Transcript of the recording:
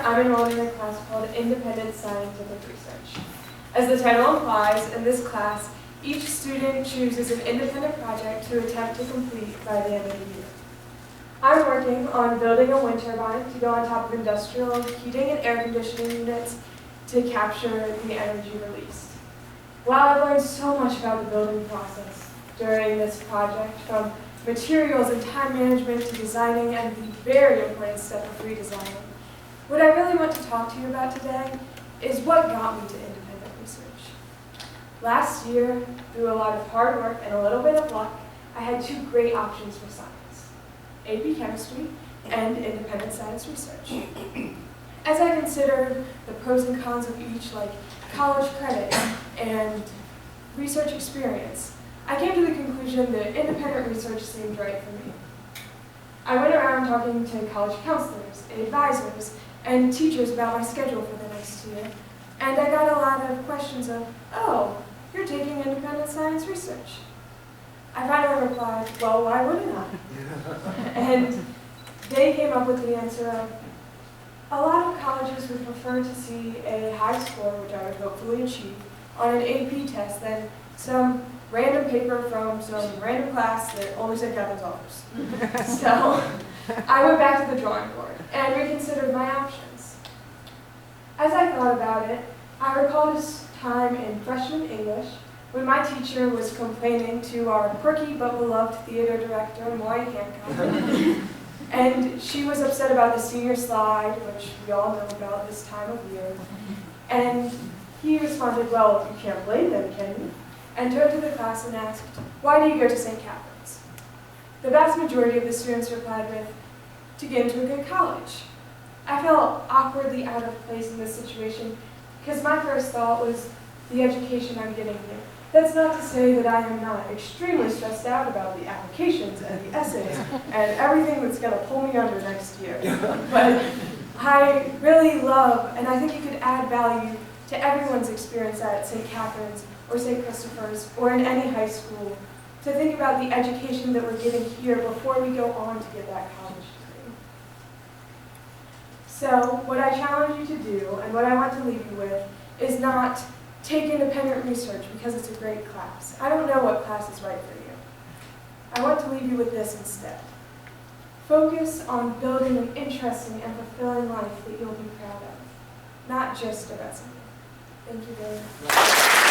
I'm enrolled in a class called Independent Scientific Research. As the title implies, in this class, each student chooses an independent project to attempt to complete by the end of the year. I'm working on building a wind turbine to go on top of industrial heating and air conditioning units to capture the energy released. While I've learned so much about the building process during this project, from materials and time management to designing and the very important step of redesigning, what I really want to talk to you about today is what got me to independent research. Last year, through a lot of hard work and a little bit of luck, I had two great options for science: AP Chemistry and independent science research. As I considered the pros and cons of each, like college credit and research experience, I came to the conclusion that independent research seemed right for me. I went around talking to college counselors, advisors, and teachers about my schedule for the next year, and I got a lot of questions of, "Oh, you're taking independent science research." I finally replied, "Well, why wouldn't I?" And they came up with the answer of, a lot of colleges would prefer to see a high score, which I would hopefully achieve, on an AP test than some random paper from some random class that only said Captain's Offers. So I went back to the drawing board and reconsidered my options. As I thought about it, I recalled a time in freshman English when my teacher was complaining to our quirky but beloved theater director, Maury Hancock, and she was upset about the senior slide, which we all know about this time of year. And he responded, "Well, you can't blame them, can you?" And turned to the class and asked, "Why do you go to St. Catherine's?" The vast majority of the students replied with, "To get into a good college." I felt awkwardly out of place in this situation because my first thought was the education I'm getting here. That's not to say that I am not extremely stressed out about the applications and the essays and everything that's going to pull me under next year. But I really love, and I think it could add value to everyone's experience at St. Catherine's or St. Christopher's or in any high school, to think about the education that we're getting here before we go on to get that college degree. So what I challenge you to do, and what I want to leave you with, is not take independent research because it's a great class. I don't know what class is right for you. I want to leave you with this instead. Focus on building an interesting and fulfilling life that you'll be proud of, not just a resume. Thank you very much.